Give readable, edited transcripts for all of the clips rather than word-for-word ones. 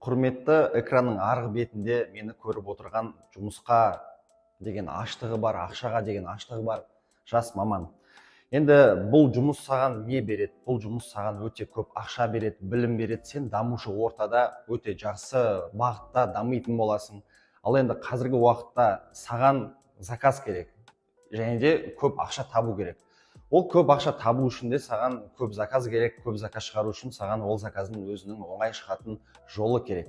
Құрметті экранның арғы бетінде мені көріп отырған жұмысқа деген аштығы бар, ақшаға деген аштығы бар жас маман. Енді бұл жұмыс саған не береді? Бұл жұмыс саған өте көп ақша береді, білім береді. Сен дамушы ортада өте жақсы бағытта дамитын боласың. Ал енді қазіргі уақытта саған заказ керек және де көп ақша табу керек. Ол көп ақша табу үшін де саған көп заказ керек, көп заказ шығару үшін саған ол заказдың өзінің оңай шығатын жолы керек.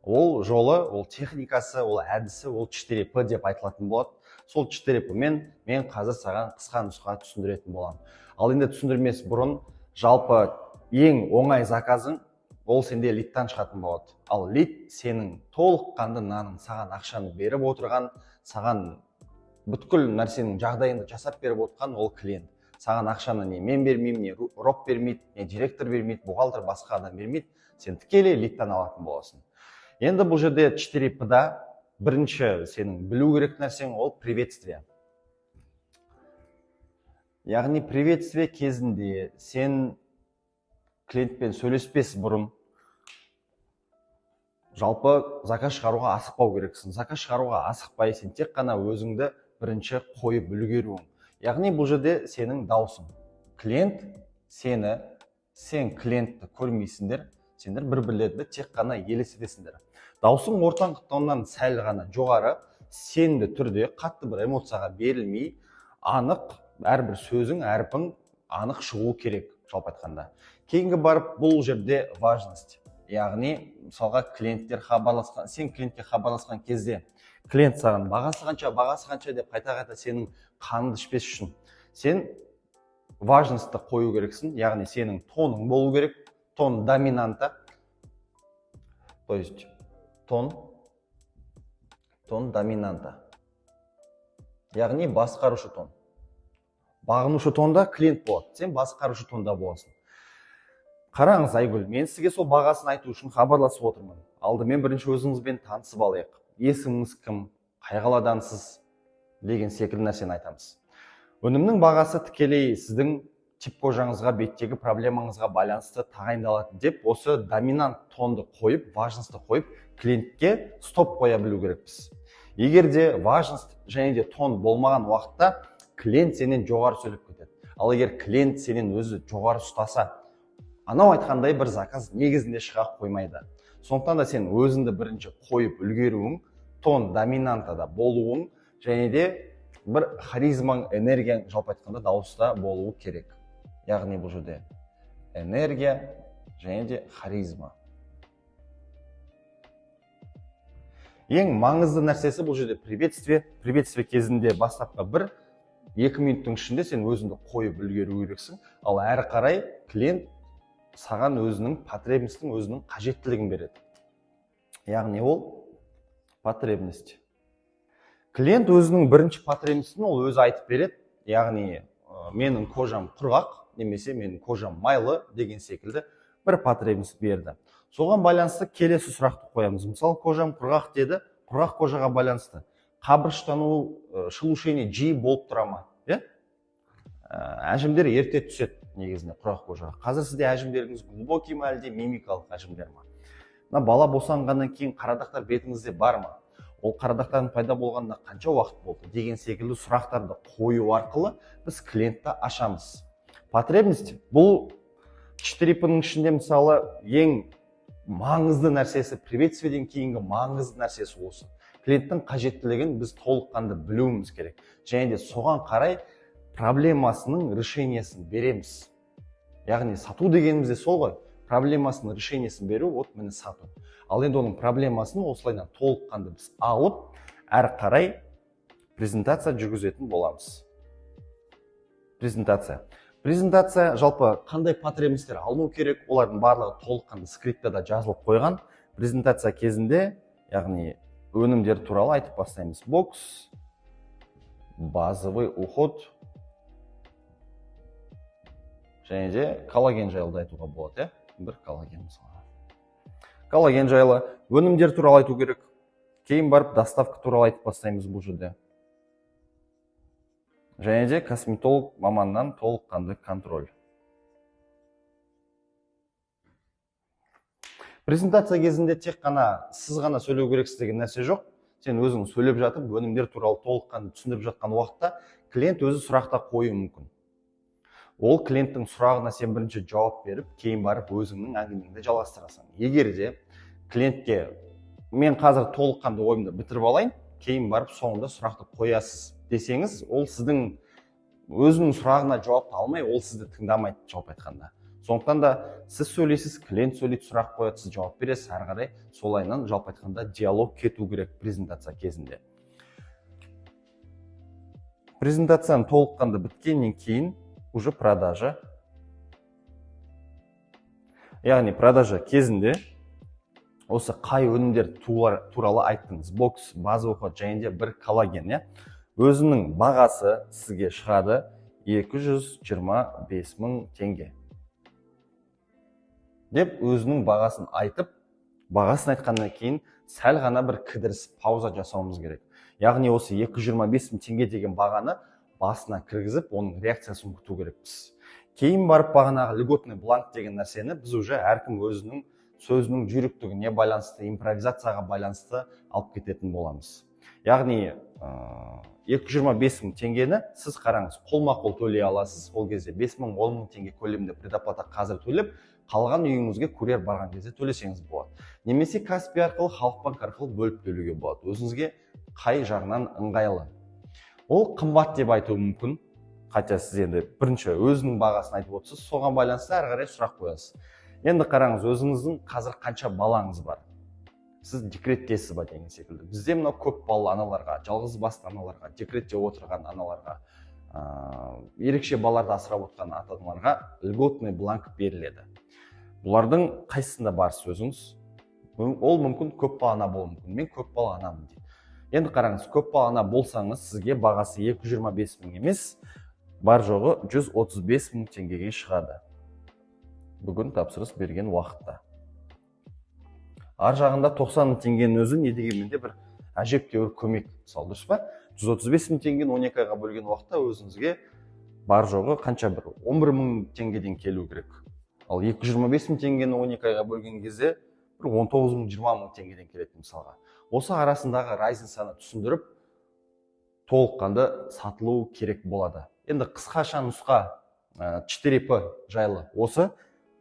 Ол жолы, ол техникасы, ол әдісі, ол 4P деп айтылатын болады. Сол 4P-мен мен қазір саған қысқа нұсқа түсіндіретін боламын. Ал енді түсіндірмес бұрын, жалпы ең оңай заказың ол сенде лидтан шығатын болады. Ал лид сенің толыққанды наның, саған ақшаны беріп отырған, саған бүткіл нәрсенің жағдайында жасап беріп отырған ол клиент. Саған ақшаны не мен бермеймін, не роб бермейді, не директор бермейді, бухгалтер басқа адам бермейді. Сен тікелей лидтан алатын боласың. Енді бұл жерде 4P-да бірінші сенің білу керек нәрсең ол приветствие. Яғни приветствие кезінде сен клиентпен сөйлеспес бұрын жалпы заказ шығаруға асықпау керексің. Заказ шығаруға асықпай сен тек қана өзіңді бірінші қойып үлгеруің. Яғни бұл жерде сенің даусың. Клиент сен клиентті көрмейсіңдер, сендер бір-бірлерді тек қана елестетесіңдер. Даусың ортаңғы тоннан сәл ғана жоғары, сенімді түрде қатты бір эмоцияға берілмей, анық, әрбір сөзің, әрпің анық шығу керек, жалпы айтқанда. Кейінгі барып бұл жерде важность. Яғни, мысалға клиенттер хабарласқан, сен клиентке хабарласқан кезде клиент саған бағасы қанша деп қайта-қайта сенің қаныңды ішпес үшін сен важностьты қою керексің, яғни сенің тоның болу керек, тон доминанта, то есть тон доминанта, яғни басқарушы тон. Бағынушы тонда клиент болады, сен басқарушы тонда боласың. Қараңыз, Айгүл, мен сізге сол бағасын айту үшін хабарласып отырмын. Алдымен бірінші өзіңізбен танысып алайық. Есіміңіз кім, қай қаладансыз деген секілді нәрсені айтамыз. Өнімнің бағасы тікелей сіздің типкожаңызға, беттегі проблемаңызға байланысты тағайындалады деп, осы доминант тонды қойып, важностьты қойып, клиентке стоп қоя білу керекпіз. Егер де важность және де тон болмаған уақытта клиент сенен жоғары сөйлеп кетеді. Ал егер клиент сенен өзі жоғары ұстаса, анау айтқандай бір заказ негізінде шыға қоймайды. Сондықтан да сен өзіңді бірінші қойып үлгеруің, тон доминантада болуың және де бір харизмаң, энергияң, жалпы айтқанда дауыста болуы керек. Яғни бұл жерде энергия және де харизма. Ең маңызды нәрсесі бұл жерде приветствие. Приветствие кезінде бастапқы 1-2 минуттың ішінде сен өзіңді қойып үлгеру керексің. Ал әрі қарай клиент саған өзінің потребностің, өзінің қажеттілігін береді. Яғни ол потребность. Клиент өзінің бірінші потребностін ол өзі айтып береді. Яғни менің кожам құрғақ, немесе менің кожам майлы деген секілді бір потребность берді. Соған байланысты келесі сұрақты қоямыз. Мысалы, кожам құрғақ деді, құрғақ кожаға байланысты. Қабыршықтану, шелушение жиі болып тұра ма? Әжімдер ерте түседі негізінде құрғақ кожаға. Қазір сізде әжімдеріңіз глубокий ма, әлде мимикалық әжімдер ма? Бала босанғаннан кейін қарадақтар бетіңізде бар ма? Ол қарадақтардың пайда болғанда қанша уақыт болды деген секілді сұрақтарды қою арқылы біз клиентті ашамыз. Потребность бұл 4P-ның ішінде мысалы ең маңызды нәрсесі, приветствиеден кейінгі маңызды нәрсесі осы. Клиенттің қажеттілігін біз толыққанды білуіміз керек. Және де соған қарай проблемасының решениесін береміз. Яғни сату дегенімізде сол ғой. Проблемасының решениесін беру, вот міне сату. Ал енді оның проблемасын осылайдан толыққанды біз алып, әрі қарай презентация жүргізетін боламыз. Презентация жалпы қандай потребностьтер алыну керек, олардың барлығы толыққанды скриптада жазылып қойған. Презентация кезінде, яғни өнімдер туралы айтып бастаймыз. Бокс, базовый уход және де коллаген жайлы айтуға болады, бір коллаген мысалы. Коллаген жайлы өнімдер туралы айту керек. Кейін барып доставка туралы айтып бастаймыз бұл жерде. Және де косметолог маманнан толыққанды контроль. Презентация кезінде тек қана сіз ғана сөйлеу керексіз деген нәрсе жоқ. Сен өзің сөйлеп жатып, өнімдер туралы толыққанды түсіндіріп жатқан уақытта клиент өзі сұрақта қоюы мүмкін. Ол клиенттің сұрағына сен бірінші жауап беріп, кейін барып өзіңнің әңгімеңді жалғастырасың. Егер де клиентке мен қазір толыққанды ойымды бітіріп алайын, кейін барып соңында сұрақты қоясыз десеңіз, ол сіздің өзінің сұрағына жауапты алмай, ол сізді тыңдамайды, жалпы айтқанда. Сондықтан да сіз сөйлейсіз, клиент сөйлейді, сұрақ қояды, сіз жауап бересіз, ары қарай солайынан жалпы айтқанда диалог кету керек презентация кезінде. Презентацияны толыққанды біткеннен кейін уже продажа. Яғни продажа кезінде осы қай өнімдер туралы айттыңыз. Бокс, базовый және де бір коллаген, өзінің бағасы сізге шығады 225 мың теңге. Деп өзінің бағасын айтып, бағасын айтқаннан кейін сәл ғана бір кідіріс, пауза жасауымыз керек. Яғни осы 225 мың теңге деген бағаны басына кіргізіп, оның реакциясын күту керекпіз. Кейін барып бағанағы льготный бланк деген нәрсені біз уже әркім өзінің сөзінің жүйріктігіне байланысты, импровизацияға байланысты алып кететін боламыз. Яғни 225 мың теңгені сіз қараңыз, қолма-қол төлей аласыз. Ол кезде 5 мың, 10 мың теңге көлемінде предоплата қазір төлеп, қалған үйіңізге курьер барған кезде төлесеңіз болады. Немесе Каспи арқылы, Халықбанк арқылы бөліп төлеуге болады. Өзіңізге қай жағынан ыңғайлы. Ол қымбат деп айтуы мүмкін. Хотя сіз енді бірінші өзінің бағасын айтып отырсыз, соған байланысты әрі қарай сұрақ қоясыз. Енді қараңыз, өзіңіздің қазір қанша балаңыз бар? Сіз декреттесіз ба деген секілді. Бізде мынау көп балалы аналарға, жалғыз басты аналарға, декретте отырған аналарға, ерекше балаларды асырап отқан ата-аналарға льготный бланк беріледі. Бұлардың қайсысында барсыз өзіңіз? Ол мүмкін көп балалы ана болуы мүмкін. Мен көп балалы анамын дейді. Енді қараңыз, көп балалы ана болсаңыз, сізге бағасы 225 мың емес, бар жоғы 135 мың теңгеге шығады. Бүгін тапсырыс берген уақытта. Ар жағында 90 мың теңгенің өзі не дегенменде бір әжептәуір көмек, мысалы, дұрыс па? 135 мың теңгені 12 айға бөлген уақытта өзіңізге бар жоғы қанша бір 11 мың теңгеден келу керек. Ал 225 мың теңгені 12 айға бөлген кезде бір 19 мың, 20 мың теңгеден келеді мысалға. Осы арасындағы разницаны түсіндіріп, толыққанды сатылу керек болады. Енді қысқаша нұсқа 4P жайлы осы,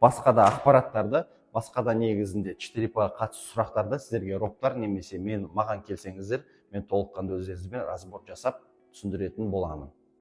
басқа да ақпараттарды, басқа да негізінде 4P-ға қатысты сұрақтарды сіздерге роботтар немесе маған келсеңіздер, мен толыққанды өздеріңізбен разбор жасап түсіндіретін боламын.